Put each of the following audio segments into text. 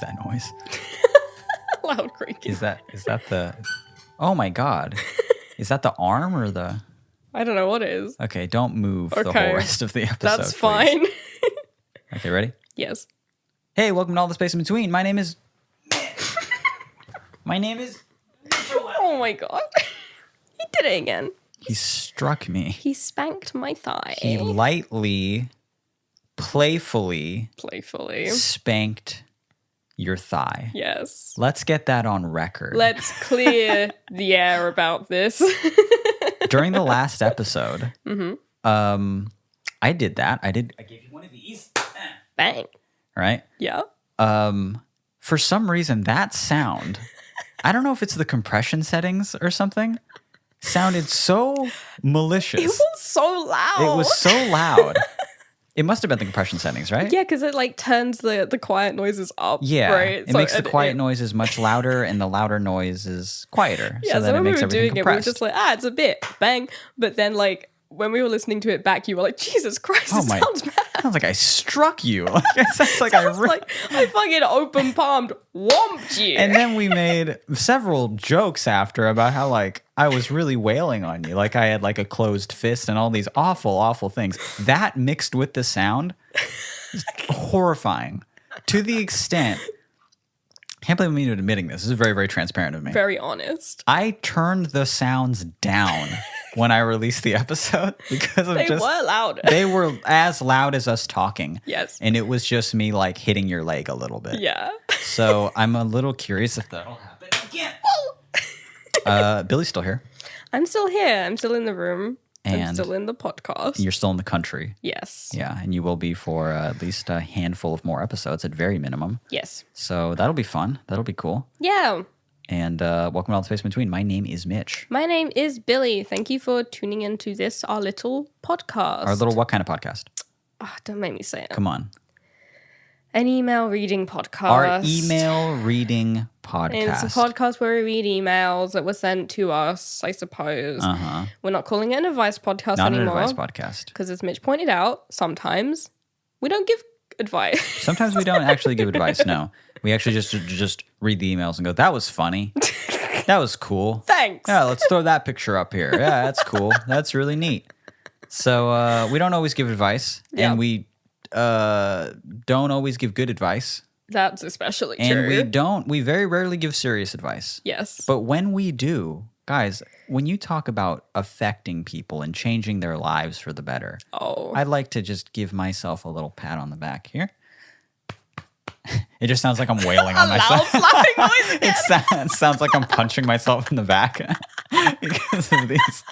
that noise? Loud creaking. Is that the... Oh my God. Is that the arm or the... I don't know what it is. Okay, don't move the whole rest of the episode, That's fine. Okay, ready? Yes. Hey, welcome to All the Space in Between. My name is... Oh my God. He did it again. He struck me. He spanked my thigh. He lightly, playfully spanked your thigh. Yes. Let's get that on record. Let's clear the air about this. During the last episode, I did that. I gave you one of these. Bang. Right? Yeah. For some reason, that sound, I don't know if it's the compression settings or something, sounded so malicious. It was so loud. It was so loud. It must have been the compression settings, right? Yeah, because it like turns the quiet noises up. Yeah, right? it makes the quiet noises much louder and the louder noises quieter. Yeah, so then when it makes we were doing everything it, we were compressed. just like, it's a bit, bang. But then like when we were listening to it back, you were like, Jesus Christ, this sounds bad. Sounds like I struck you. Like, it sounds like Like I fucking open palmed, whomped you. And then we made several jokes after about how like I was really wailing on you, like I had like a closed fist and all these awful, awful things. That mixed with the sound is horrifying to the extent. I can't believe I'm even admitting this. This is very, very transparent of me. Very honest. I turned the sounds down when I released the episode because of They were louder. They were as loud as us talking. Yes. And it was just me like hitting your leg a little bit. Yeah. So I'm a little curious if that'll happen again. Billy's still here. I'm still here. I'm still in the room. I'm And still in the podcast. You're still in the country. Yes. Yeah, and you will be for at least a handful of more episodes at very minimum. Yes. So that'll be fun. That'll be cool. Yeah. And welcome to All the Space in Between. My name is Mitch. My name is Billy. Thank you for tuning into this, our little podcast. Our little what kind of podcast? Oh, don't make me say it. Come on. An email reading podcast. Our email reading podcast. And it's a podcast where we read emails that were sent to us, I suppose. Uh-huh. We're not calling it an advice podcast Not anymore. an advice podcast. Because as Mitch pointed out, sometimes we don't give advice. Sometimes we don't actually give advice, no. We actually just read the emails and go, that was funny. That was cool. Thanks. Yeah, let's throw that picture up here. Yeah, that's cool. That's really neat. So we don't always give advice. Yep. And we don't always give good advice. That's especially true. And we very rarely give serious advice. Yes. But when we do, guys, when you talk about affecting people and changing their lives for the better, I'd like to just give myself a little pat on the back here. It just sounds like I'm wailing on myself. Loud slapping noise again. It sounds like I'm punching myself in the back because of this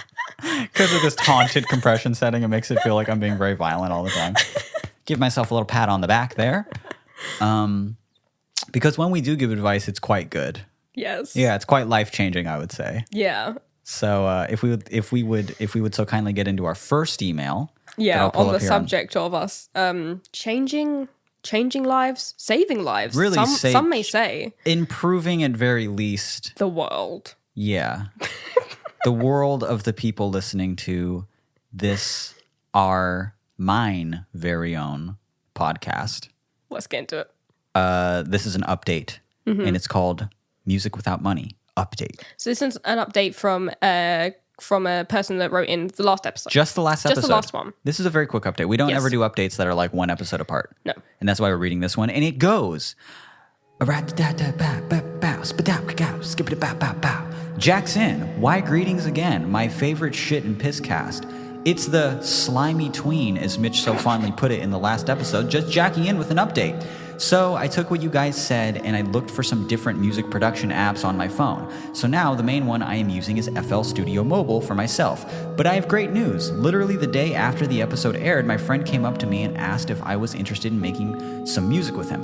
haunted compression setting. It makes it feel like I'm being very violent all the time. Give myself a little pat on the back there. Because when we do give advice, it's quite good. Yes. Yeah, it's quite life-changing, I would say. Yeah. So if we would so kindly get into our first email. Yeah, on the subject of us changing lives, saving lives. Really, some may say. Improving at very least. The world. Yeah. The world of the people listening to this, mine very own podcast. Let's get into it. This is an update, and it's called Music Without Money Update. So this is an update from a person that wrote in the last episode. Just the last episode. Just the last one. This is a very quick update. We don't ever do updates that are like one episode apart. No. And that's why we're reading this one. And it goes... Jackson, why greetings again? My favorite shit and piss cast. It's the slimy tween, as Mitch so fondly put it in the last episode, just jacking in with an update. So I took what you guys said and I looked for some different music production apps on my phone. So now the main one I am using is FL Studio Mobile for myself. But I have great news. Literally the day after the episode aired, my friend came up to me and asked if I was interested in making some music with him.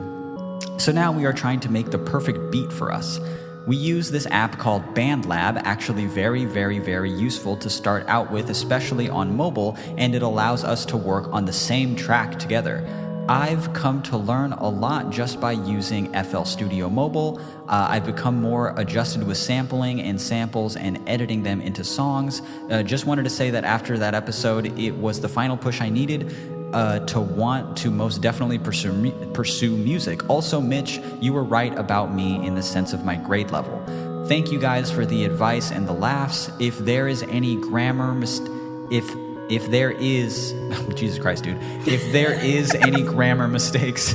So now we are trying to make the perfect beat for us. We use this app called BandLab, actually very, very, very useful to start out with, especially on mobile, and it allows us to work on the same track together. I've come to learn a lot just by using FL Studio Mobile. I've become more adjusted with sampling and samples and editing them into songs. Just wanted to say that after that episode, it was the final push I needed. to want to most definitely pursue music. Also, Mitch, you were right about me in the sense of my grade level. Thank you guys for the advice and the laughs. If there is any grammar if there is Jesus Christ, dude. If there is any grammar mistakes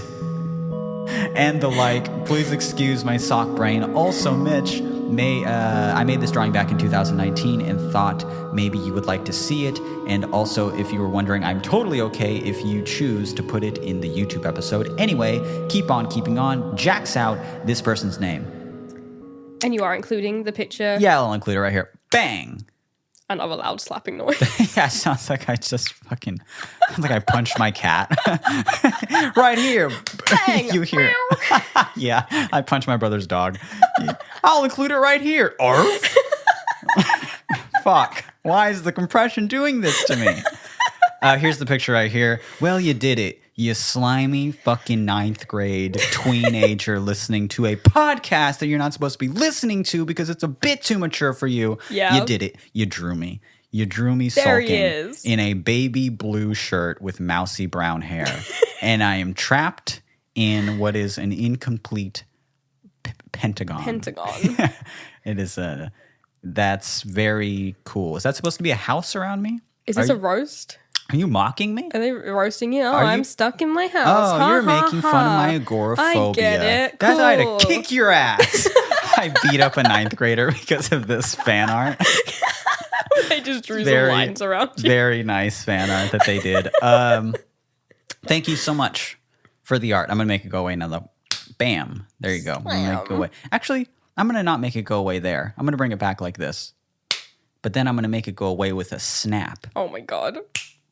and the like, please excuse my sock brain. Also, Mitch, I made this drawing back in 2019 and thought maybe you would like to see it. And also, if you were wondering, I'm totally okay if you choose to put it in the YouTube episode. Anyway, keep on keeping on. Jack's out this person's name. And you are including the picture? Yeah, I'll include it right here. Bang! Another loud slapping noise. Yeah, it sounds like I just sounds like I punched my cat. Right here. Bang! You hear it. Yeah, I punched my brother's dog. I'll include it right here. Arf. Fuck. Why is the compression doing this to me? Here's the picture right here. Well, you did it. You slimy fucking 9th grade tweenager listening to a podcast that you're not supposed to be listening to because it's a bit too mature for you. Yeah. You did it. You drew me. You drew me There he sulking is. in a baby blue shirt with mousy brown hair. And I am trapped in what is an incomplete pentagon. It is that's very cool. Is that supposed to be a house around me? Is this a roast? Are you mocking me? Are they roasting you? Oh, Are you- I'm stuck in my house. Oh, Ha, you're ha, making ha. fun of my agoraphobia. I get it. That's why I had Cool. to kick your ass. I beat up a 9th grader because of this fan art. They just drew Very- some lines around you. Very nice fan art that they did. Thank you so much for the art. I'm going to make it go away now, though. Bam. There you go. I'm gonna make it go away. Actually, I'm going to not make it go away there. I'm going to bring it back like this. But then I'm going to make it go away with a snap. Oh my god.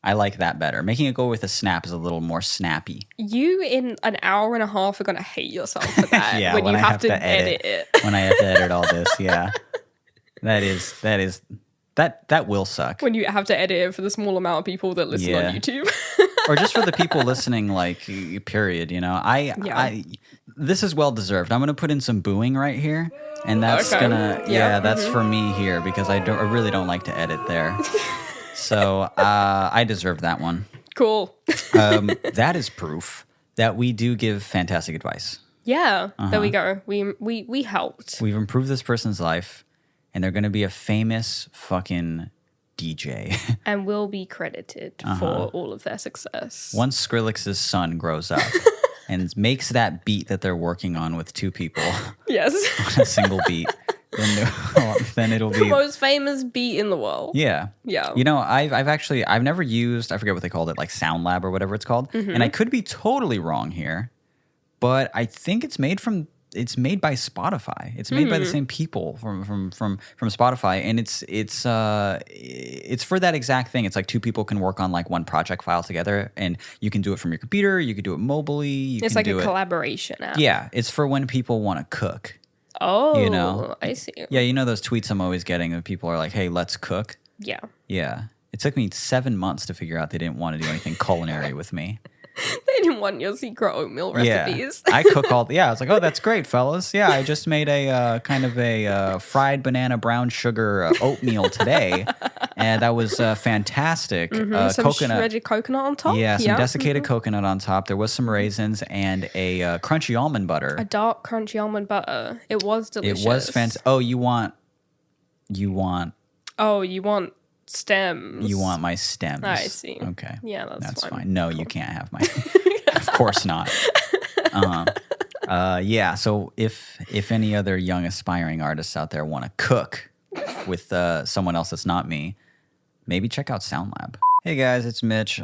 I like that better. Making it go with a snap is a little more snappy. You in an hour and a half are gonna hate yourself for that. Yeah, when when you I have, have to to edit edit. it. When I have to edit all this, yeah. That will suck. When you have to edit it for the small amount of people that listen Yeah. on YouTube. Or just for the people listening, like, period, you know. This is well deserved. I'm going to put in some booing right here. And that's Okay. that's for me here because I really don't like to edit there. So I deserve that one. Cool. That is proof that we do give fantastic advice. Yeah. There we go. We helped. We've improved this person's life, and they're going to be a famous fucking DJ. And will be credited for all of their success. Once Skrillex's son grows up and makes that beat that they're working on with two people Yes. on a single beat, then it'll The be most famous beat in the world. yeah. Yeah. You know, I've never used, I forget what they called it, like Sound Lab or whatever it's called. And I could be totally wrong here, but I think it's made by Spotify. It's made by the same people from Spotify, and it's for that exact thing. It's like two people can work on like one project file together, and you can do it from your computer, you can do it mobily, It's like a collaboration app. Yeah, it's for when people want to cook. Oh, You know? I see. Yeah, you know those tweets I'm always getting of people are like, "Hey, let's cook." Yeah. Yeah. It took me 7 months to figure out they didn't want to do anything culinary with me. They didn't want your secret oatmeal recipes. Yeah. I cook I was like, oh, that's great, fellas. Yeah, I just made a kind of a fried banana brown sugar oatmeal today. And that was fantastic. Some Coconut. shredded coconut on top. Yeah, some desiccated coconut on top. There was some raisins and a crunchy almond butter. A dark crunchy almond butter. It was delicious. It was fantastic. Oh, you want Oh, you want stems. You want my stems. I see. Okay. Yeah, that's fine. No, you can't have my. Of course not. Yeah. So if any other young aspiring artists out there want to cook with someone else that's not me, maybe check out SoundLab. Hey guys, it's Mitch.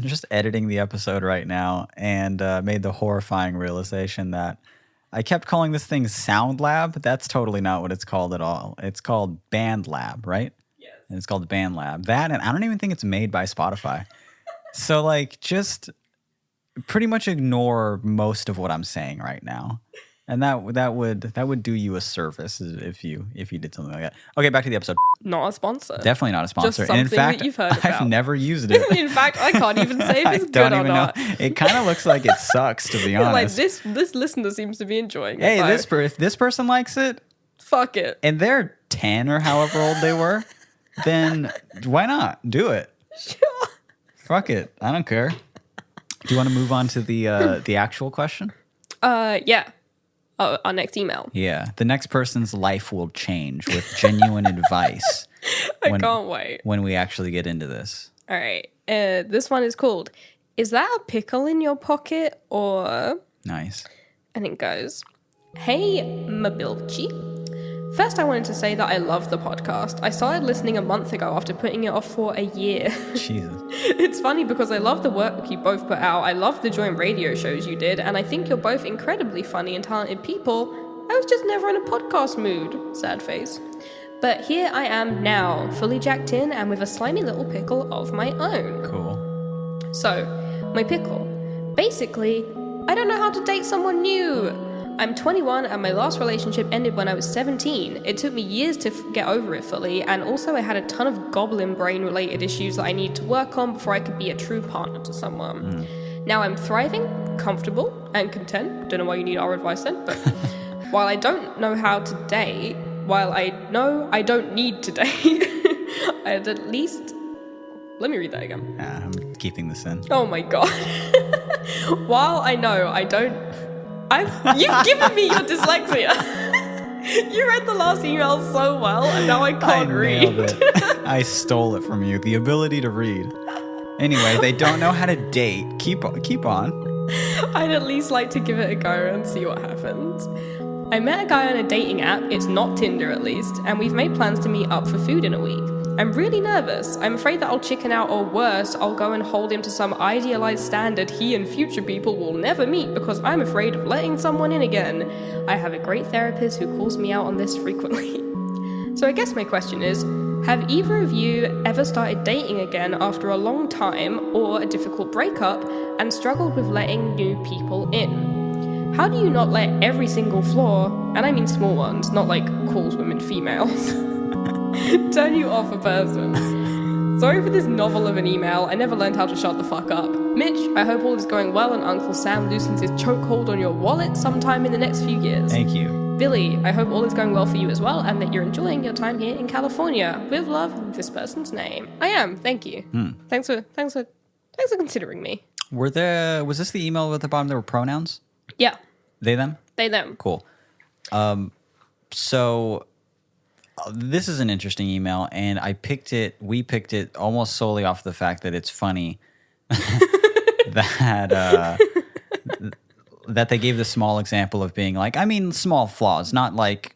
Just editing the episode right now and made the horrifying realization that I kept calling this thing Sound Lab. That's totally not what it's called at all. It's called Band Lab, right? Yes. And it's called Band Lab. That, and I don't even think it's made by Spotify. So like, just pretty much ignore most of what I'm saying right now. And that would do you a service if you did something like that. Okay, back to the episode. Not a sponsor. Definitely not a sponsor. Just And in something fact, that you've heard I've about. never used it. In fact, I can't even say if I it's don't good or even not. know. It kind of looks like it sucks, to be honest. Like this listener seems to be enjoying it. Hey, so if this person likes it, fuck it. and they're 10 or however old they were, then why not do it? Sure. Fuck it. I don't care. Do you want to move on to the actual question? Yeah. Our next email. Yeah. The next person's life will change with genuine advice. I can't wait. When we actually get into this. All right. This one is called, "Is that a pickle in your pocket?" Or... Nice. And it goes, "Hey, Mabilchi. First, I wanted to say that I love the podcast. I started listening a month ago after putting it off for a year. Jesus. It's funny because I love the work you both put out. I love the joint radio shows you did, and I think you're both incredibly funny and talented people. I was just never in a podcast mood. Sad face. But here I am now, fully jacked in and with a slimy little pickle of my own." Cool. So, my pickle. Basically, I don't know how to date someone new. I'm 21 and my last relationship ended when I was 17. It took me years to get over it fully, and also I had a ton of goblin brain related issues that I need to work on before I could be a true partner to someone. Now I'm thriving, comfortable, and content. Don't know why you need our advice then, but while I don't know how to date, while I know I don't need to date, I'd at least... Let me read that again. I'm keeping this in. Oh my god. While I know I don't... You've given me your dyslexia. You read the last email so well, and now I can't read. Nailed it. I stole it from you. The ability to read. Anyway, they don't know how to date. Keep on. I'd at least like to give it a go and see what happens. I met a guy on a dating app, it's not Tinder at least, and we've made plans to meet up for food in a week. I'm really nervous. I'm afraid that I'll chicken out, or worse, I'll go and hold him to some idealized standard he and future people will never meet because I'm afraid of letting someone in again. I have a great therapist who calls me out on this frequently. So I guess my question is, have either of you ever started dating again after a long time or a difficult breakup and struggled with letting new people in? How do you not let every single flaw, and I mean small ones, not like calls women females, turn you off a person? Sorry for this novel of an email. I never learned how to shut the fuck up. Mitch, I hope all is going well and Uncle Sam loosens his chokehold on your wallet sometime in the next few years. Thank you. Billy, I hope all is going well for you as well and that you're enjoying your time here in California. With love, this person's name. I am. Thank you. Thanks for considering me. Was this the email at the bottom? There were pronouns? Yeah. They, them? They, them. Cool. So this is an interesting email, and we picked it almost solely off the fact that it's funny that that they gave the small example of being like, I mean, small flaws, not like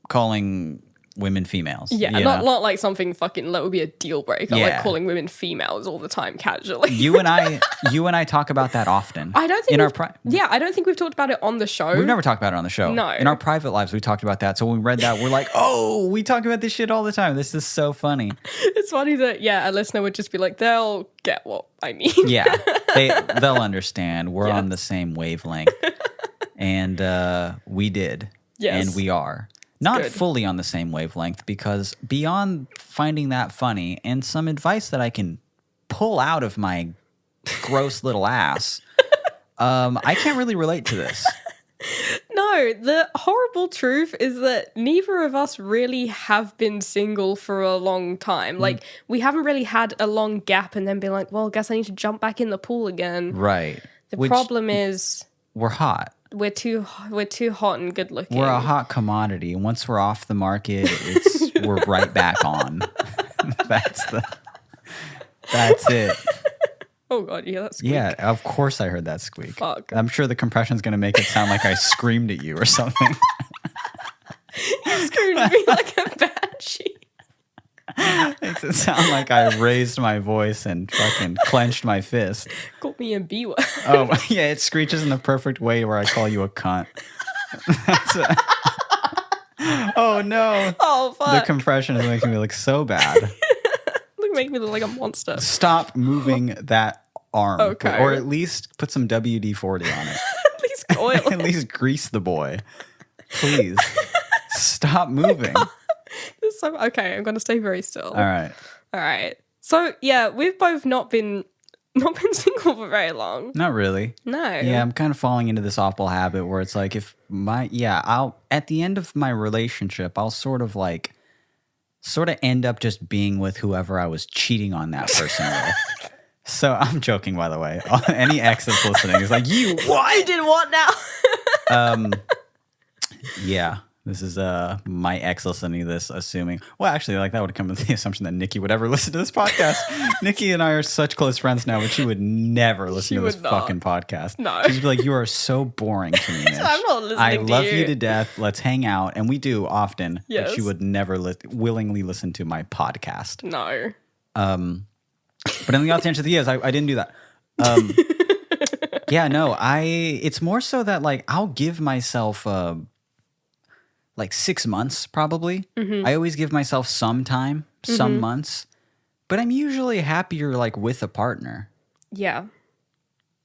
calling women females. Yeah, not like something fucking that would be a deal breaker, like calling women females all the time casually. You and I talk about that often. I don't think I don't think we've talked about it on the show. We've never talked about it on the show. No. In our private lives, we talked about that. So when we read that, we're like, oh, we talk about this shit all the time. This is so funny. It's funny that, a listener would just be like, they'll get what I mean. Yeah, they'll understand. We're on the same wavelength. And we did. Yes. And we are. Not fully on the same wavelength, because beyond finding that funny and some advice that I can pull out of my gross little ass, I can't really relate to this. No, the horrible truth is that neither of us really have been single for a long time. Like, we haven't really had a long gap and then been like, well, I guess I need to jump back in the pool again. Right. The problem is... We're hot. We're too hot and good looking. We're a hot commodity. Once we're off the market, we're right back on. That's it. Oh god, you hear that squeak? Yeah, of course I heard that squeak. Fuck. I'm sure the compression's gonna make it sound like I screamed at you or something. You screamed at me like a banshee. Makes it sound like I raised my voice and fucking clenched my fist. Called me a B word. Oh, yeah, it screeches in the perfect way where I call you a cunt. Oh, no. Oh, fuck. The compression is making me look so bad. Make me look like a monster. Stop moving that arm. Okay. Or at least put some WD-40 on it. At least oil. At least grease the boy. Please. Stop moving. Okay, I'm going to stay very still. All right. So, yeah, we've both not been single for very long. Not really. No. Yeah, I'm kind of falling into this awful habit where it's like I'll at the end of my relationship, I'll sort of end up just being with whoever I was cheating on that person with. So I'm joking, by the way. Any ex that's listening is like, you what? You did what now? Yeah. This is my ex listening to this, assuming. Well, actually, like that would come with the assumption that Nikki would ever listen to this podcast. Nikki and I are such close friends now, but she would never listen to this fucking podcast. No. She'd be like, "You are so boring to me, Mitch. I'm not listening I to love you. you to death. Let's hang out," and we do often. Yes. But she would never willingly listen to my podcast. No. But in the answer to the is, I didn't do that. Yeah, no, it's more so that like I'll give myself like 6 months probably. I always give myself some time, some months, but I'm usually happier like with a partner. Yeah.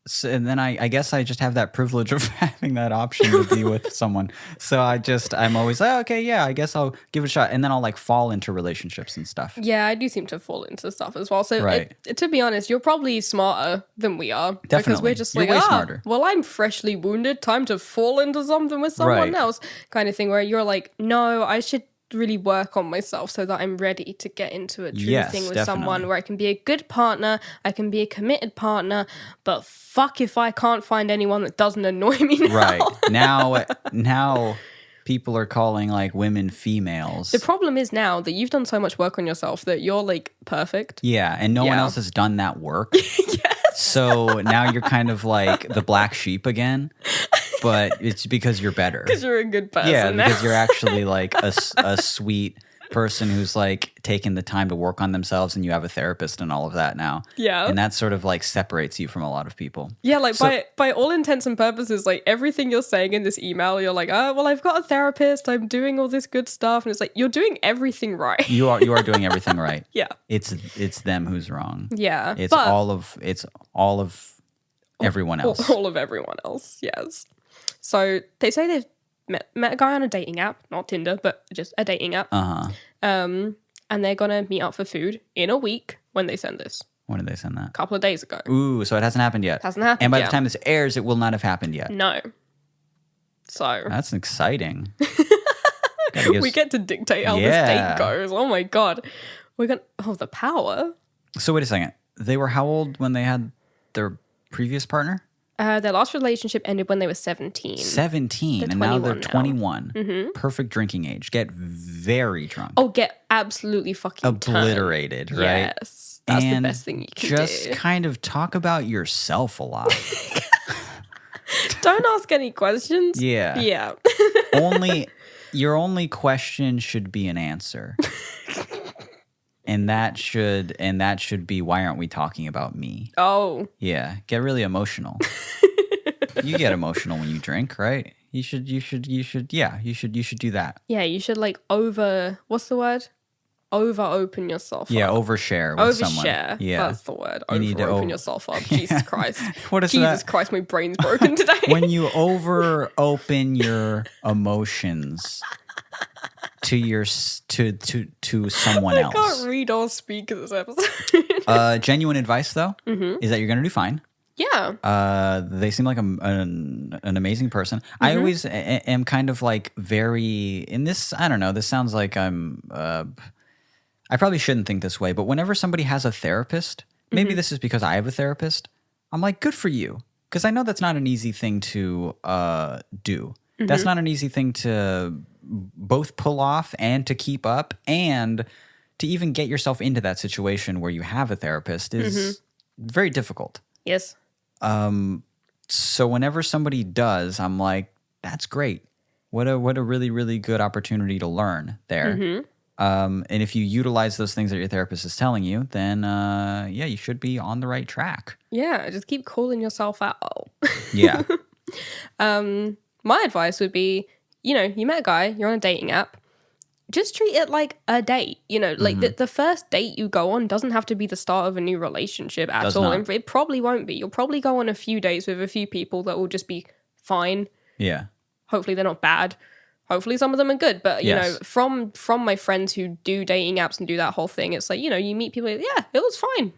So, and then I guess I just have that privilege of having that option to be with someone. So I'm always like, okay, yeah, I guess I'll give it a shot. And then I'll like fall into relationships and stuff. Yeah, I do seem to fall into stuff as well. So Right. To be honest, you're probably smarter than we are. Because Definitely. we're just You're like, way smarter. well, I'm freshly wounded. Time to fall into something with someone Right. else kind of thing, where you're like, no, I should really work on myself so that I'm ready to get into a true Yes, thing with definitely. someone where I can be a good partner, I can be a committed partner, but fuck if I can't find anyone that doesn't annoy me now. Right. Now people are calling like women females. The problem is now that you've done so much work on yourself that you're like perfect. Yeah, and no one Yeah. else has done that work. So now you're kind of like the black sheep again, but it's because you're better. Because you're a good person Yeah, now. because you're actually like a sweet person who's like taking the time to work on themselves, and you have a therapist and all of that now. Yeah. And that sort of like separates you from a lot of people. Yeah, like So- by all intents and purposes, like everything you're saying in this email, you're like, oh, well, I've got a therapist, I'm doing all this good stuff, and it's like you're doing everything right. You are doing everything right. Yeah, It's them who's wrong. yeah, It's but all of everyone else. all of everyone else. Yes. So they say they've met a guy on a dating app, not Tinder, but just a dating app. And they're gonna meet up for food in a week when they send this. When did they send that? A couple of days ago. Ooh, so it hasn't happened yet. Hasn't happened And by yet. the time this airs, it will not have happened yet. No. So That's exciting. Gotta give we get to dictate how this Yeah. date goes. Oh my god. We're gonna the power. So wait a second. They were how old when they had their previous partner? Their last relationship ended when they were 17. 17, They're and now they're 21 21. Perfect drinking age. Get very drunk. Oh, get absolutely fucking Obliterated, turned. right? Yes. That's and the best thing you can just do. kind of talk about yourself a lot. Don't ask any questions. Yeah. Yeah. Your only question should be an answer. And that should be, why aren't we talking about me? Oh. Yeah, get really emotional. You get emotional when you drink, right? You should do that. Yeah, you should like what's the word? Over open yourself Yeah, up. overshare with someone. Overshare. Yeah. That's the word. You need Over to open yourself up. Jesus Christ. What is Jesus that? Christ, my brain's broken today. When you over open your emotions to someone I else. can't read or speak in this episode. Genuine advice though is that you're going to do fine. Yeah. They seem like an amazing person. I always am kind of like very in this. I don't know. This sounds like I probably shouldn't think this way, but whenever somebody has a therapist, maybe this is because I have a therapist. I'm like, good for you, because I know that's not an easy thing to do. That's not an easy thing to both pull off and to keep up, and to even get yourself into that situation where you have a therapist is very difficult. Yes. So whenever somebody does, I'm like, that's great. What a really, really good opportunity to learn there. And if you utilize those things that your therapist is telling you, then yeah, you should be on the right track. Yeah, just keep calling yourself out. Yeah. My advice would be, you met a guy, you're on a dating app, just treat it like a date. Like the first date you go on doesn't have to be the start of a new relationship at Does all. not. And it probably won't be. You'll probably go on a few dates with a few people that will just be fine. Yeah. Hopefully they're not bad. Hopefully some of them are good. But, Yes. from my friends who do dating apps and do that whole thing, it's like, you meet people, yeah, it was fine.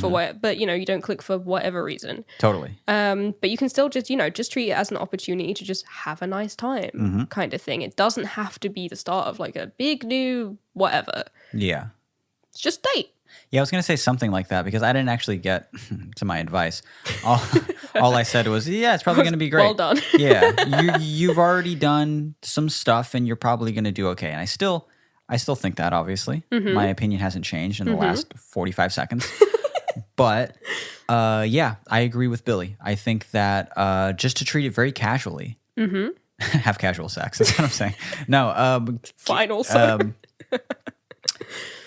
For what, but you don't click for whatever reason. Totally. But you can still just treat it as an opportunity to just have a nice time, kind of thing. It doesn't have to be the start of like a big new whatever. Yeah. It's just date. Yeah, I was going to say something like that because I didn't actually get to my advice. All I said was, yeah, it's probably going to be great. Well done. Yeah, you've already done some stuff and you're probably going to do okay. And I still think that, obviously. My opinion hasn't changed in the last 45 seconds. But yeah, I agree with Billy. I think that just to treat it very casually, have casual sex, that's what I'm saying. No, Fine also.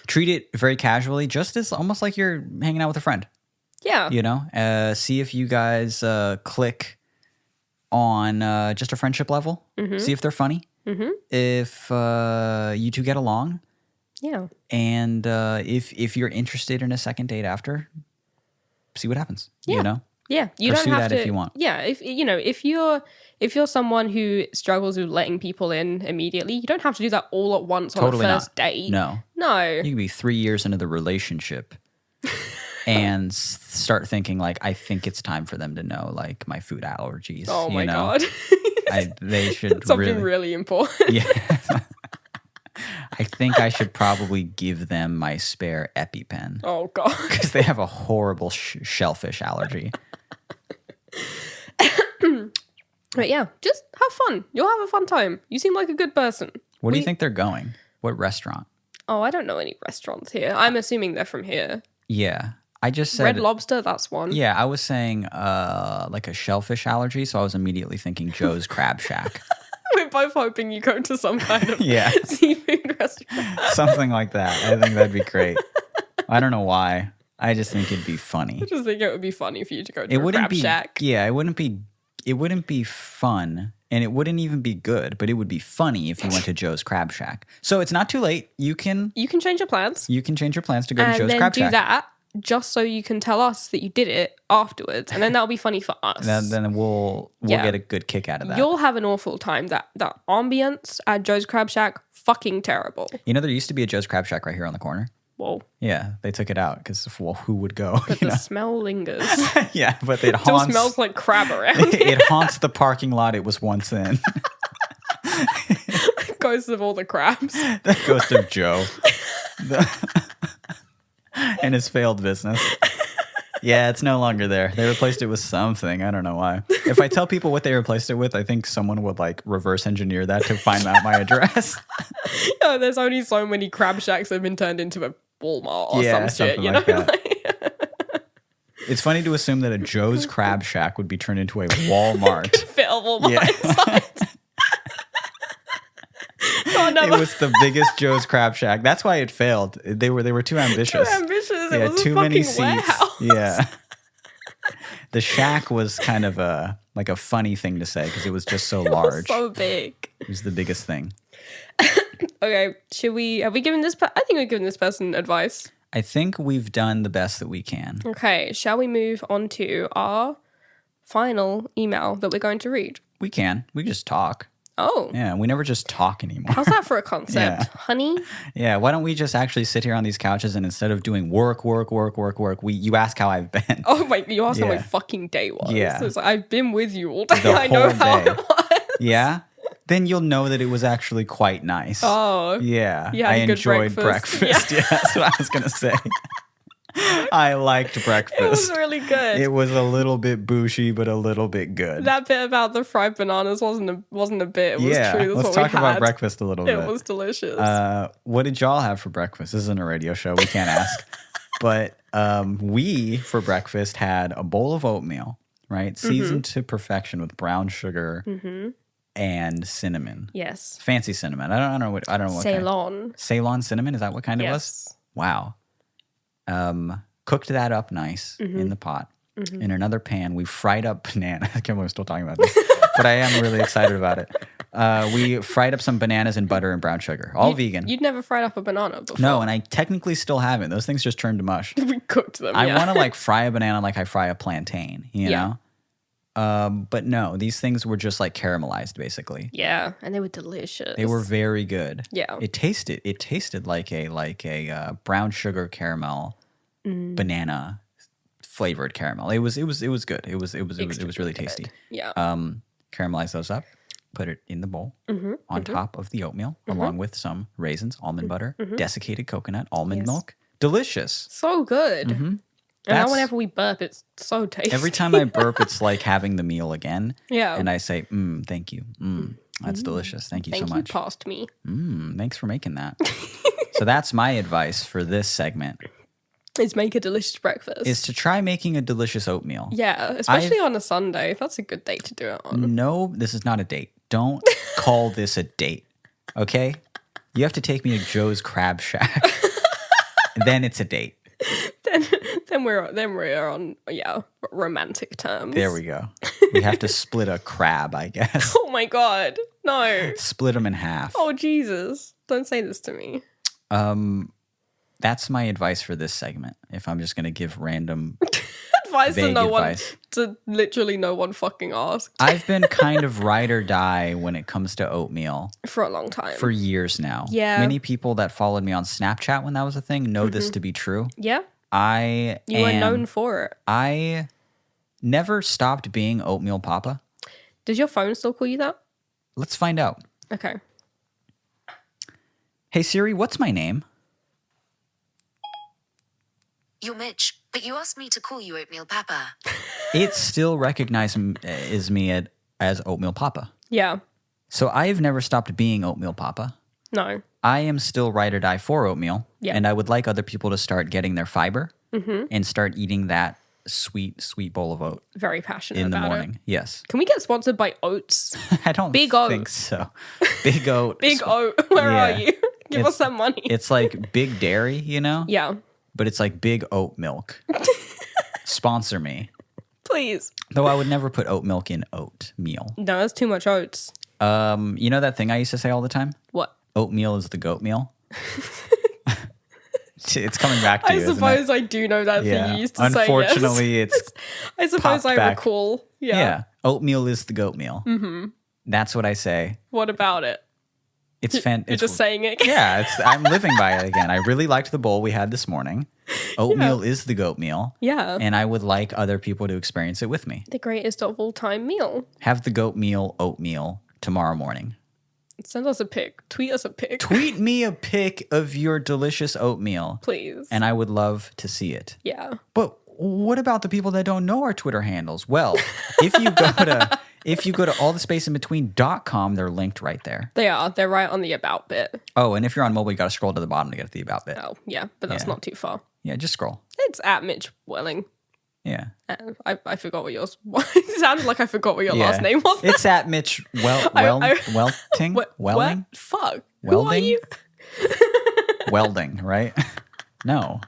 treat it very casually, just as almost like you're hanging out with a friend. Yeah. You know, see if you guys click on just a friendship level. See if they're funny. If you two get along. Yeah. And if you're interested in a second date after, see what happens. Yeah. You know? Yeah. You Pursue don't have that to, if you want. Yeah. If you're someone who struggles with letting people in immediately, you don't have to do that all at once on Totally a first not. date. No. No. You can be 3 years into the relationship and start thinking like, I think it's time for them to know like my food allergies. Oh my you know? God. They should Something really important. Yeah. I think I should probably give them my spare EpiPen Oh God. because they have a horrible shellfish allergy. But yeah, just have fun. You'll have a fun time. You seem like a good person. What do you think they're going? What restaurant? Oh, I don't know any restaurants here. I'm assuming they're from here. Yeah. I just said... Red Lobster, that's one. Yeah, I was saying like a shellfish allergy, so I was immediately thinking Joe's Crab Shack. We're both hoping you go to some kind of Yeah. seafood restaurant. Something like that. I think that'd be great. I don't know why. I just think it'd be funny. I just think it would be funny for you to go to a Crab Shack. Yeah, it wouldn't be fun, and it wouldn't even be good, but it would be funny if you went to Joe's Crab Shack. So it's not too late. You can change your plans. You can change your plans to go to Joe's Crab And then Shack. do that just so you can tell us that you did it afterwards, and then that'll be funny for us. Then we'll get a good kick out of that. You'll have an awful time. That ambience at Joe's Crab Shack, fucking terrible. You know, there used to be a Joe's Crab Shack right here on the corner. Whoa. Yeah, they took it out because, well, who would go? But the smell lingers. Yeah, but it Still haunts. smells like crab around. It haunts the parking lot it was once in. Ghosts of all the crabs. The ghost of Joe. And his failed business. Yeah, it's no longer there. They replaced it with something. I don't know why. If I tell people what they replaced it with, I think someone would like reverse engineer that to find out my address. Oh, there's only so many crab shacks that have been turned into a Walmart or some shit, something you like know? that. It's funny to assume that a Joe's Crab Shack would be turned into a Walmart. Fit a Walmart Yeah. inside. God, no, It was the biggest Joe's Crab Shack. That's why it failed. They were too ambitious. too ambitious. Yeah, It was too a many fucking seats. warehouse. Yeah. The shack was kind of a funny thing to say because it was just so large. So big. It was the biggest thing. Okay, have we given this I think we've given this person advice. I think we've done the best that we can. Okay, shall we move on to our final email that we're going to read? We can. We just talk. Oh. Yeah, we never just talk anymore. How's that for a concept? Yeah. Honey? Yeah, why don't we just actually sit here on these couches and instead of doing work, you ask how I've been. Oh, wait, you asked how my Yeah. fucking day was. Yeah. So it's like, I've been with you all day. The I know whole how day. it was. Yeah? Then you'll know that it was actually quite nice. Oh. Yeah, You had I a good enjoyed breakfast. breakfast. Yeah, that's what I was going to say. I liked breakfast. It was really good. It was a little bit bushy, but a little bit good. That bit about the fried bananas wasn't a bit. It was yeah, true. That's let's what talk we about had. breakfast a little bit. It was delicious. What did y'all have for breakfast? This isn't a radio show. We can't ask. But we, for breakfast, had a bowl of oatmeal, right? Seasoned to perfection with brown sugar and cinnamon. Yes. Fancy cinnamon. I don't know what kind. Ceylon. Ceylon cinnamon? Is that what kind it was? Yes. Wow. Cooked that up nice in the pot. In another pan, we fried up banana. I can't believe I'm still talking about this, but I am really excited about it. We fried up some bananas in butter and brown sugar, all vegan. You'd never fried up a banana before. No, and I technically still haven't. Those things just turned to mush. We cooked them. I yeah. want to like fry a banana like I fry a plantain, you know? But no, these things were just like caramelized basically. Yeah, and they were delicious. They were very good. Yeah. It tasted like a brown sugar caramel banana flavored caramel. It was good. It was really tasty. Yeah. Caramelize those up, put it in the bowl on top of the oatmeal along with some raisins, almond butter, desiccated coconut, almond milk, delicious. Delicious. So good. Mm-hmm. And now whenever we burp, it's so tasty. Every time I burp, it's like having the meal again. Yeah. And I say, thank you. That's delicious. Thank you so much. Thank you past me. Thanks for making that. So that's my advice for this segment. Is make a delicious breakfast. Is to try making a delicious oatmeal. Yeah, especially on a Sunday. That's a good day to do it on. No, this is not a date. Don't call this a date. Okay? You have to take me to Joe's Crab Shack. Then it's a date. Then we're on romantic terms. There we go. We have to split a crab, I guess. Oh my god, no! Split them in half. Oh Jesus! Don't say this to me. That's my advice for this segment. If I'm just gonna give random Advice to vague no advice. one, to literally no one fucking asked. I've been kind of ride or die when it comes to oatmeal For a long time. for years now. Yeah. Many people that followed me on Snapchat when that was a thing know this to be true. Yeah, You you were known for it. I never stopped being Oatmeal Papa. Does your phone still call you that? Let's find out. Okay. Hey Siri, what's my name? You're Mitch, but you asked me to call you Oatmeal Papa. It still recognizes me as Oatmeal Papa. Yeah. So I've never stopped being Oatmeal Papa. No. I am still ride or die for oatmeal. Yeah. And I would like other people to start getting their fiber and start eating that sweet, sweet bowl of oat Very passionate in the about morning. it. Yes. Can we get sponsored by Oats? I don't Big oat. think so. Big oat. Big Oat, where Yeah. are you? Give us some money. It's like big dairy, you know? Yeah. But it's like big oat milk. Sponsor me. Please. Though I would never put oat milk in oatmeal. No, that's too much oats. You know that thing I used to say all the time? What? Oatmeal is the goat meal. It's coming back to I you, isn't it? suppose I do know that thing you used to say. Unfortunately, Yes. it's I suppose popped I back. recall. Yeah. yeah. Oatmeal is the goat meal. Mm-hmm. That's what I say. What about it? It's You're just saying it. Yeah, I'm living by it again. I really liked the bowl we had this morning. Oatmeal is the goat meal. Yeah. And I would like other people to experience it with me. The greatest of all time meal. Have the goat meal, oatmeal tomorrow morning. Send us a pic. Tweet us a pic. Tweet me a pic of your delicious oatmeal. Please. And I would love to see it. Yeah. But what about the people that don't know our Twitter handles? Well, if you go to allthespaceInbetween.com, they're linked right there. They are. They're right on the about bit. Oh, and if you're on mobile, you got to scroll to the bottom to get to the about bit. Oh, yeah. But that's not too far. Yeah, just scroll. It's at Mitch Welling. Yeah. I forgot what yours was. It sounded like I forgot what your last name was. It's at Mitch Welting? Welling? Fuck. Welding? Who are you? Welding, right? No.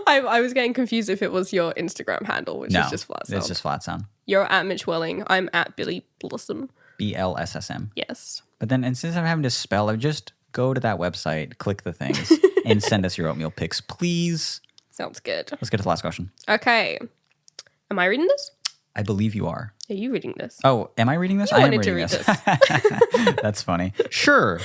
I was getting confused if it was your Instagram handle, which No. is just flat sound. It's just flat sound. You're at Mitch Welling. I'm at Billy Blossom. BLSSM. Yes. But then instead of having to spell it, just go to that website, click the things, and send us your oatmeal pics, please. Sounds good. Let's get to the last question. Okay. Am I reading this? I believe you are. Are you reading this? Oh, am I reading this? You I am wanted to reading read this. That's funny. Sure.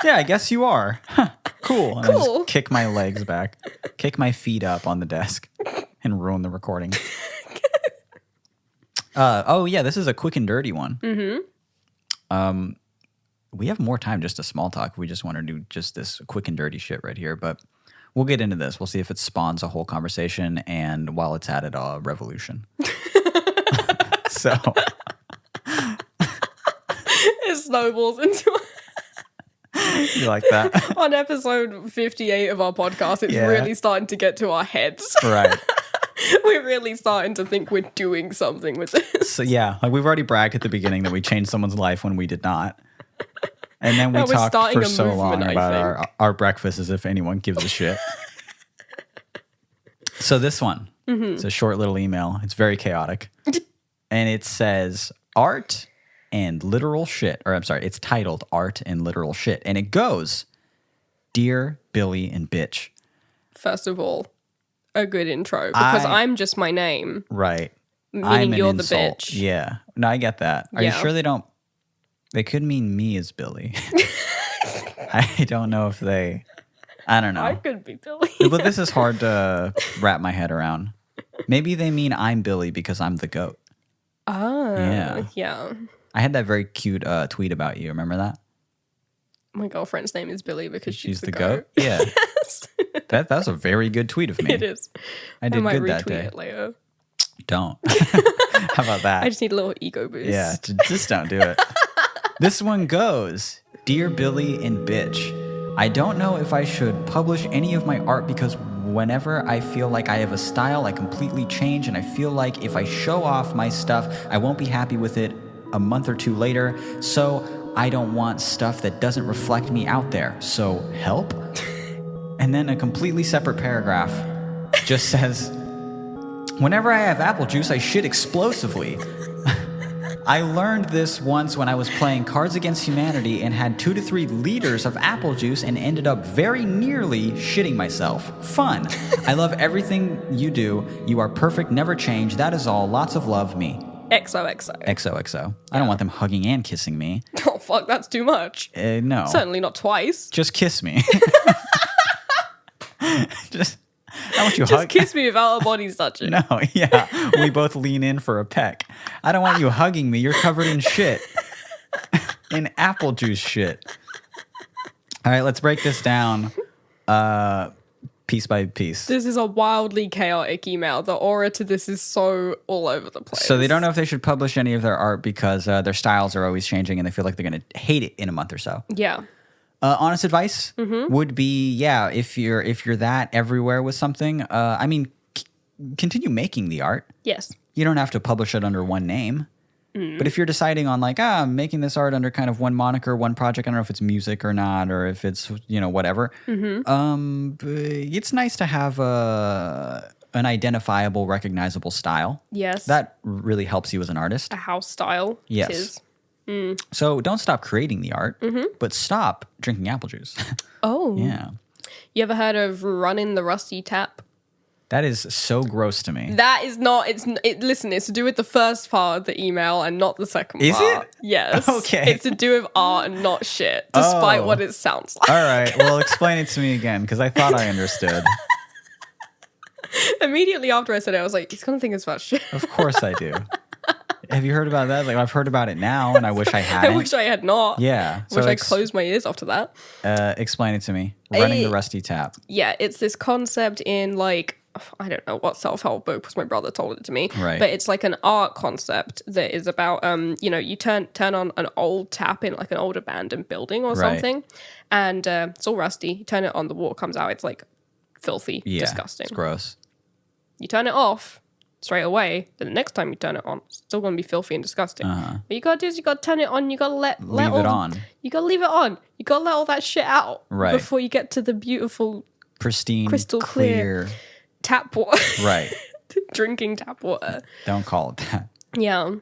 Yeah, I guess you are. Huh, cool. And I Cool. just kick my legs back, kick my feet up on the desk, and ruin the recording. Oh yeah, this is a quick and dirty one. Mm-hmm. We have more time just to small talk. We just want to do just this quick and dirty shit right here, but we'll get into this. We'll see if it spawns a whole conversation, and while it's at it, a revolution. So It snowballs into you like that, on episode 58 of our podcast. It's Yeah. really starting to get to our heads. right? We're really starting to think we're doing something with this. So yeah, like we've already bragged at the beginning that we changed someone's life when we did not. And then we Now we're talked starting for a so long movement, I about think. our breakfast as if anyone gives a shit. So this one, it's a short little email. It's very chaotic. And it says art and literal shit. Or I'm sorry, it's titled Art and Literal Shit. And it goes, Dear Billy and Bitch. First of all, a good intro because I'm just my name. Right. Meaning I'm an you're the insult. bitch. Yeah. No, I get that. Are you Yeah. sure they don't? They could mean me as Billy. I don't know if they. I don't know. I could be Billy. But this is hard to wrap my head around. Maybe they mean I'm Billy because I'm the goat. Oh, Yeah. yeah. I had that very cute tweet about you. Remember that? My girlfriend's name is Billy because she's She's the goat. Yeah. That's a very good tweet of me. It is. I did might good retweet that day. it later. Don't. How about that? I just need a little ego boost. Yeah, just don't do it. This one goes, Dear Billy and Bitch, I don't know if I should publish any of my art because whenever I feel like I have a style, I completely change, and I feel like if I show off my stuff, I won't be happy with it a month or two later, so I don't want stuff that doesn't reflect me out there. So help? And then a completely separate paragraph just says, whenever I have apple juice, I shit explosively. I learned this once when I was playing Cards Against Humanity and had 2 to 3 liters of apple juice and ended up very nearly shitting myself. Fun. I love everything you do. You are perfect, never change. That is all. Lots of love, me. XOXO. XOXO. I don't want them hugging and kissing me. Oh, fuck, that's too much. No. Certainly not twice. Just kiss me. I want you Just hug. kiss me without our bodies touching. No, yeah. We both lean in for a peck. I don't want you hugging me. You're covered in shit. In apple juice shit. All right, let's break this down piece by piece. This is a wildly chaotic email. The aura to this is so all over the place. So they don't know if they should publish any of their art because their styles are always changing and they feel like they're going to hate it in a month or so. Yeah. Honest advice would be, yeah, if you're that everywhere with something, continue making the art. Yes. You don't have to publish it under one name. But if you're deciding on like, I'm making this art under kind of one moniker, one project, I don't know if it's music or not, or if it's, whatever. It's nice to have an identifiable, recognizable style. Yes. That really helps you as an artist. A house style. Yes. It is. So don't stop creating the art, but stop drinking apple juice. Oh. Yeah. You ever heard of running the rusty tap? That is so gross to me. That is not, listen, it's to do with the first part of the email and not the second Is part. it? Yes. Okay. It's to do with art and not shit, despite what it sounds like. All right. Well, explain it to me again, because I thought I understood. Immediately after I said it, I was like, he's going to think it's about shit. Of course I do. Have you heard about that? Like, I've heard about it now, and I wish I hadn't. I wish I had not. Yeah. Wish I closed my ears after that. Explain it to me. Running the rusty tap. Yeah, it's this concept in like, I don't know what self-help book, because my brother told it to me. Right. But it's like an art concept that is about, you turn on an old tap in like an old abandoned building or Right. something, and it's all rusty. You turn it on, the water comes out. It's like filthy, disgusting. It's gross. You turn it off straight away, but the next time you turn it on, it's still going to be filthy and disgusting. What you got to do is you got to turn it on. You got to Leave it on. You got to leave it on. You got to let all that shit out Right. before you get to the beautiful Pristine, crystal clear tap water. Right. Drinking tap water. Don't call it that. Yeah.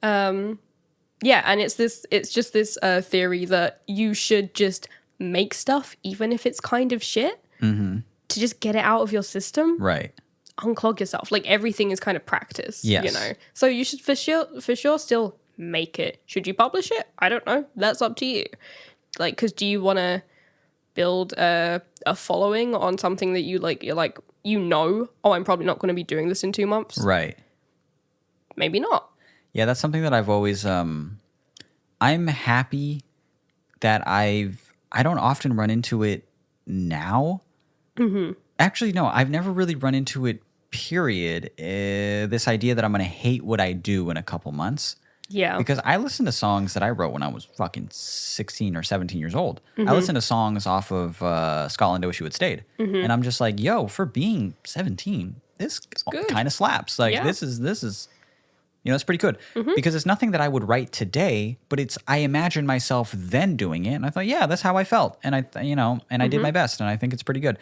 Yeah, and it's just this theory that you should just make stuff, even if it's kind of shit, to just get it out of your system. Right. Unclog yourself. Like everything is kind of practice, Yes. So you should for sure still make it. Should you publish it? I don't know. That's up to you. Like, because do you want to build a following on something that you're like, oh, I'm probably not going to be doing this in 2 months. Right. Maybe not. Yeah, that's something that I've always I'm happy that I don't often run into it now. Actually, no, I've never really run into it, period. This idea that I'm going to hate what I do in a couple months. Yeah. Because I listened to songs that I wrote when I was fucking 16 or 17 years old. I listened to songs off of Scotland, I Wish You Had Stayed. And I'm just like, yo, for being 17, this kind of slaps. Like, Yeah. this is it's pretty good. Because it's nothing that I would write today, but I imagine myself then doing it. And I thought, yeah, that's how I felt. And I did my best. And I think it's pretty good.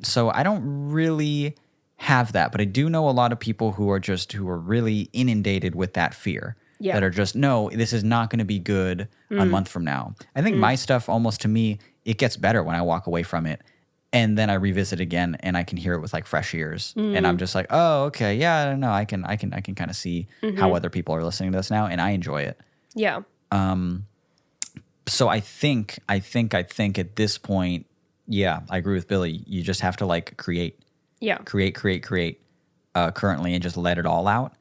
So I don't really have that, but I do know a lot of people who are really inundated with that fear. Yeah. That are just, no, this is not going to be good a month from now. I think my stuff, almost to me, it gets better when I walk away from it. And then I revisit again, and I can hear it with like fresh ears, and I'm just like, "Oh, okay, yeah, I don't know. I can kind of see how other people are listening to this now, and I enjoy it." Yeah. So I think at this point, yeah, I agree with Billy. You just have to like create, currently, and just let it all out.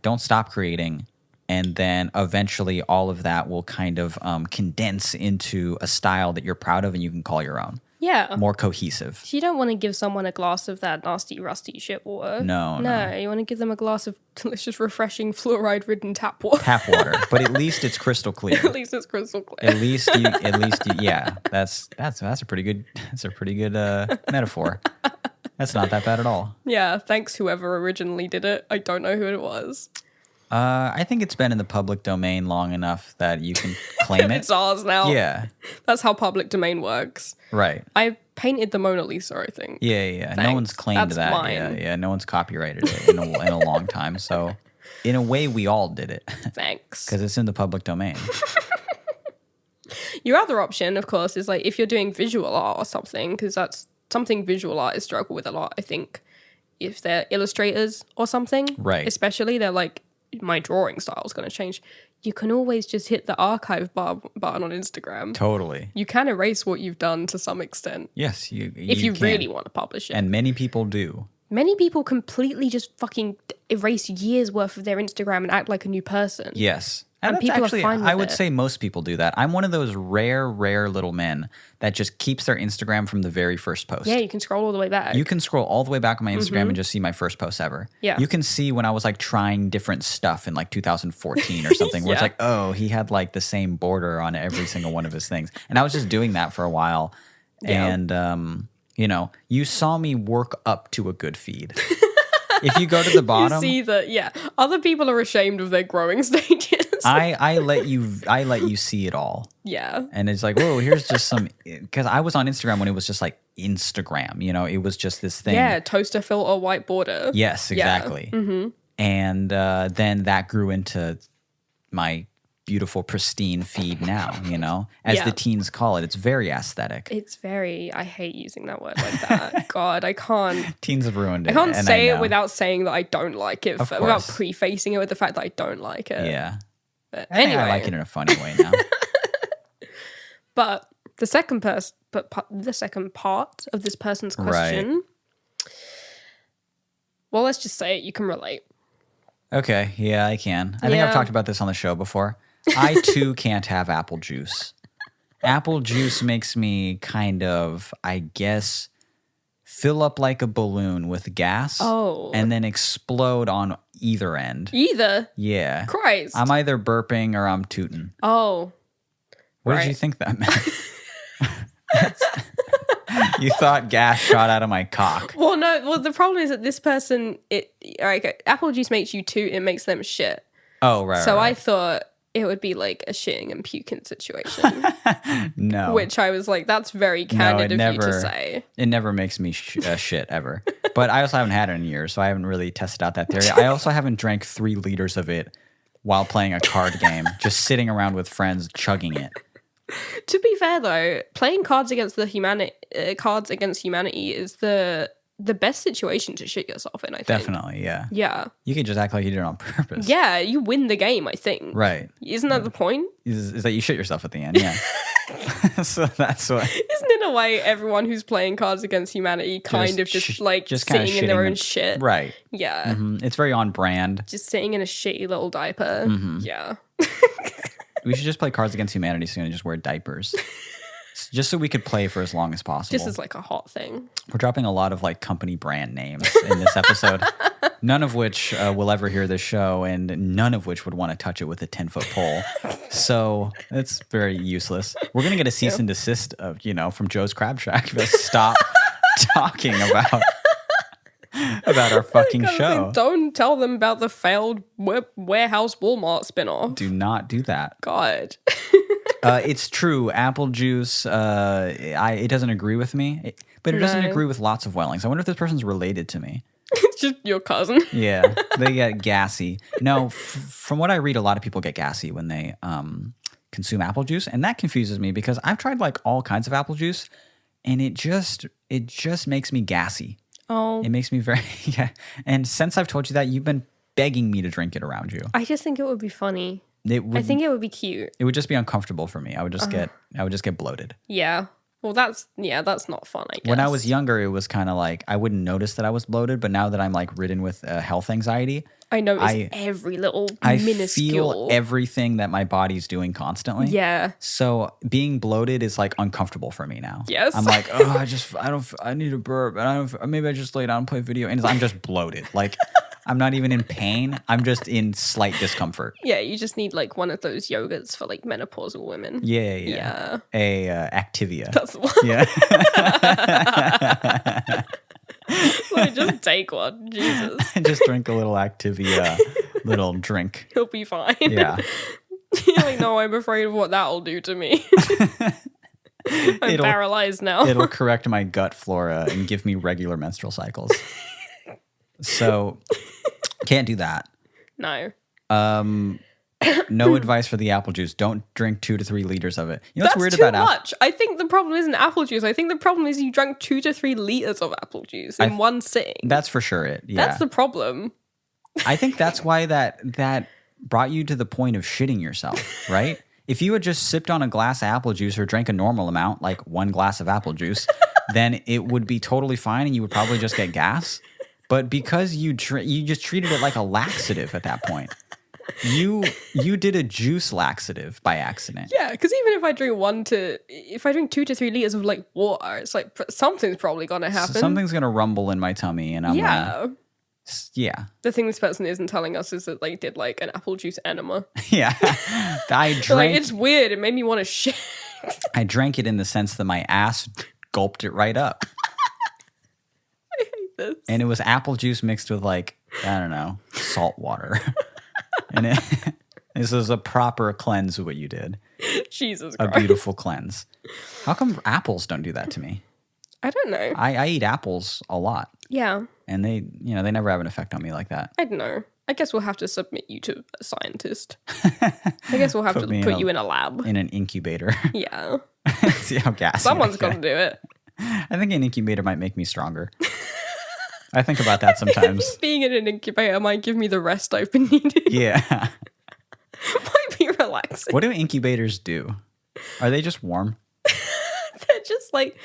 Don't stop creating, and then eventually, all of that will kind of condense into a style that you're proud of, and you can call your own. Yeah. more cohesive. You don't want to give someone a glass of that nasty, rusty shit water. No. You want to give them a glass of delicious, refreshing, fluoride-ridden tap water. Tap water, but at least it's crystal clear. At least it's crystal clear. At least you, yeah. That's a pretty good. That's a pretty good metaphor. That's not that bad at all. Yeah, thanks whoever originally did it. I don't know who it was. I think it's been in the public domain long enough that you can claim it. It's ours now. Yeah. That's how public domain works. Right. I painted the Mona Lisa, I think. Yeah. No Thanks. one's claimed That's that. mine. Yeah. No one's copyrighted it in a long time. So, in a way, we all did it Thanks. because it's in the public domain. Your other option, of course, is like if you're doing visual art or something, because that's something visual artists struggle with a lot, I think. If they're illustrators or something. Right. Especially, they're like, my drawing style is going to change. You can always just hit the archive button on Instagram. Totally. You can erase what you've done to some extent. Yes, If you can. really want to publish it. And many people do. Many people completely just fucking erase years worth of their Instagram and act like a new person. Yes. And that's people are actually, fine with I would it. say most people do that. I'm one of those rare little men that just keeps their Instagram from the very first post. Yeah, you can scroll all the way back. You can scroll all the way back on my Instagram and just see my first post ever. Yeah. You can see when I was like trying different stuff in like 2014 or something where it's Yeah. like, oh, he had like the same border on every single one of his things. And I was just doing that for a while. Yeah. And, you saw me work up to a good feed. If you go to the You bottom, see that, yeah. Other people are ashamed of their growing stages. I let you see it all. Yeah. And it's like, whoa, here's just some, because I was on Instagram when it was just like Instagram, it was just this thing. Yeah, toaster filter, white border. Yes, exactly. Yeah. Mm-hmm. And then that grew into my beautiful, pristine feed now, as Yeah. the teens call it. It's very aesthetic. It's very, I hate using that word like that. God, I can't. Teens have ruined it. I can't and say know. it without saying that I don't like it, Of without course. prefacing it with the fact that I don't like it. Yeah. But I think anyway, I like it in a funny way now. but the second part of this person's question, well, let's just say it, you can relate. Okay, yeah, I can. I think Yeah. I've talked about this on the show before. I too can't have apple juice. Apple juice makes me kind of, I guess, fill up like a balloon with gas. Oh. And then explode on either end. Either. Yeah. Christ. I'm either burping or I'm tooting. Oh. What did Right. you think that meant? You thought gas shot out of my cock. Well, no. Well, the problem is that this person, apple juice makes you toot. It makes them shit. Oh, right. So I right. thought it would be like a shitting and puking situation, No. which I was like, that's very candid of you to say. It never makes me shit ever. But I also haven't had it in years, so I haven't really tested out that theory. I also haven't drank 3 liters of it while playing a card game, just sitting around with friends chugging it. To be fair, though, playing Cards Against Humanity is the best situation to shit yourself in, I think. Definitely, yeah. Yeah. You can just act like you did it on purpose. Yeah, you win the game, I think. Right. Isn't that the point? Is that you shit yourself at the end, yeah. So that's what... Isn't in a way everyone who's playing Cards Against Humanity kind of just kinda sitting in their shitting own them- shit? Right. Yeah. Mhm. It's very on brand. Just sitting in a shitty little diaper. Mm-hmm. Yeah. We should just play Cards Against Humanity soon and just wear diapers. Just so we could play for as long as possible. Just as like a hot thing. We're dropping a lot of like company brand names in this episode, none of which will ever hear this show and none of which would want to touch it with a 10-foot pole. So it's very useless. We're going to get a cease and desist of, from Joe's Crab Shack. Stop talking about our fucking show. Don't tell them about the failed warehouse Walmart spinoff. Do not do that. God. It's true. Apple juice, it doesn't agree with me, but it doesn't No. agree with lots of Wellings. I wonder if this person's related to me. It's just your cousin. Yeah, they get gassy. No, from what I read, a lot of people get gassy when they consume apple juice, and that confuses me because I've tried like all kinds of apple juice, and it just makes me gassy. Oh. It makes me very yeah. And since I've told you that, you've been begging me to drink it around you. I just think it would be funny. It would, I think it would be cute. it would just be uncomfortable for me. I would just get bloated. Yeah. Well, that's not fun, I guess. When I was younger, it was kind of like I wouldn't notice that I was bloated, but now that I'm like ridden with health anxiety, I notice every little minuscule. feel everything that my body's doing constantly. Yeah. So being bloated is like uncomfortable for me now. Yes. I'm like, I need a burp, and maybe I just lay down and play video, and I'm just bloated. Like I'm not even in pain. I'm just in slight discomfort. Yeah, you just need like one of those yogurts for like menopausal women. Yeah. Activia. That's the one. Yeah. Like, just take one. Jesus. Just drink a little Activia, little drink. He'll be fine. Yeah. You're like, no, I'm afraid of what that'll do to me. I'm paralyzed now. It'll correct my gut flora and give me regular menstrual cycles. So, can't do that. No. No advice for the apple juice. Don't drink 2 to 3 liters of it. You know what's That's weird too about much. I think the problem isn't apple juice. I think the problem is you drank 2 to 3 liters of apple juice in one sitting. That's for sure it. Yeah. That's the problem. I think that's why that brought you to the point of shitting yourself, right? If you had just sipped on a glass of apple juice or drank a normal amount, like 1 glass of apple juice, then it would be totally fine and you would probably just get gas. But because you just treated it like a laxative at that point. You did a juice laxative by accident. Yeah, because even if I drink 2 to 3 liters of like water, it's like something's probably gonna happen. So something's gonna rumble in my tummy, and I'm yeah. Yeah. The thing this person isn't telling us is that they did like an apple juice enema. Yeah. I drank. Like, it's weird. It made me want to shit. I drank it in the sense that my ass gulped it right up. I hate this. And it was apple juice mixed with like, I don't know, salt water. And this is a proper cleanse of what you did. Jesus Christ. A beautiful cleanse. How come apples don't do that to me? I don't know. I eat apples a lot. Yeah. And they never have an effect on me like that. I don't know. I guess we'll have to submit you to a scientist. I guess we'll have to put you in a lab. In an incubator. Yeah. See how gassy. Someone's got to do it. I think an incubator might make me stronger. I think about that sometimes. Being in an incubator might give me the rest I've been needing. Yeah. Might be relaxing. What do incubators do? Are they just warm? They're just like,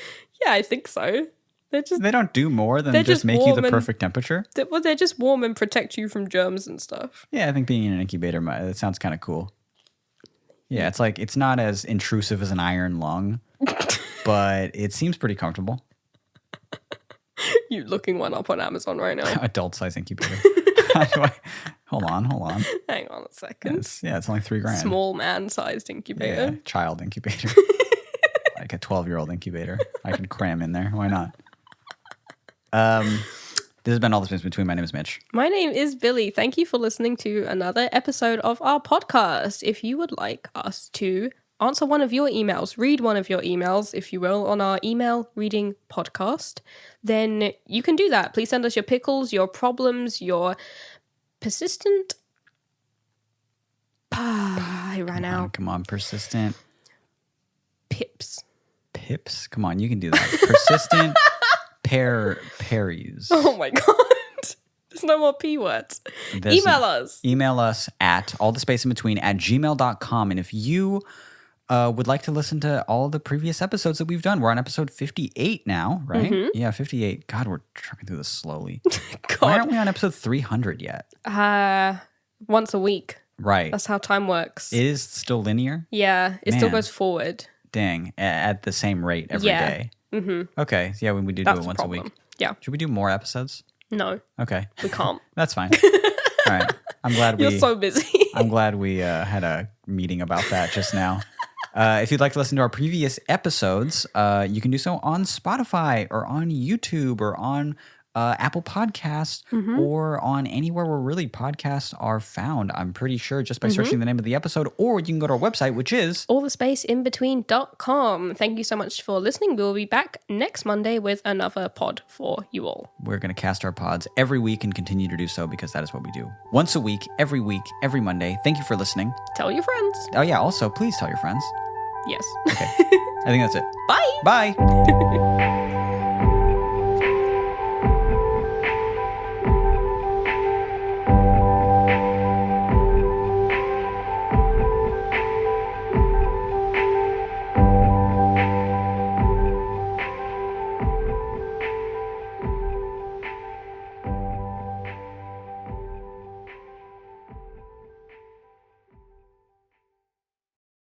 yeah, I think so. They don't do more than just make you the perfect temperature? They're just warm and protect you from germs and stuff. Yeah, I think being in an incubator, that sounds kind of cool. Yeah, it's like, it's not as intrusive as an iron lung, but it seems pretty comfortable. You looking one up on Amazon right now. Adult size incubator. Hold on. Hang on a second. It's only $3,000. Small man-sized incubator. Yeah, child incubator. Like a 12-year-old incubator. I can cram in there. Why not? This has been All the Space Between. My name is Mitch. My name is Billy. Thank you for listening to another episode of our podcast. If you would like us to answer one of your emails, read one of your emails, if you will, on our email reading podcast, then you can do that. Please send us your pickles, your problems, your persistent... I ran out. Come on, persistent. Pips. Come on, you can do that. Persistent Perries. Oh my god. There's no more P words. Email us. Email us at allthespaceinbetween@gmail.com. And if you would like to listen to all the previous episodes that we've done, we're on episode 58 now, right? Mm-hmm. Yeah, 58. God, we're trucking through this slowly. Why aren't we on episode 300 yet? Once a week. Right. That's how time works. It is still linear? Yeah, it still goes forward. Dang, at the same rate every day. Mm-hmm. Okay, yeah, we do it once a week. Yeah. Should we do more episodes? No. Okay. We can't. That's fine. All right. I'm glad You're so busy. I'm glad we had a meeting about that just now. If you'd like to listen to our previous episodes, you can do so on Spotify or on YouTube or on Apple Podcasts or on anywhere where really podcasts are found. I'm pretty sure just by searching the name of the episode, or you can go to our website, which is allthespaceinbetween.com. Thank you so much for listening. We'll be back next Monday with another pod for you all. We're going to cast our pods every week and continue to do so because that is what we do. Once a week, every Monday. Thank you for listening. Tell your friends. Oh yeah, also please tell your friends. Yes. Okay. I think that's it. Bye. Bye.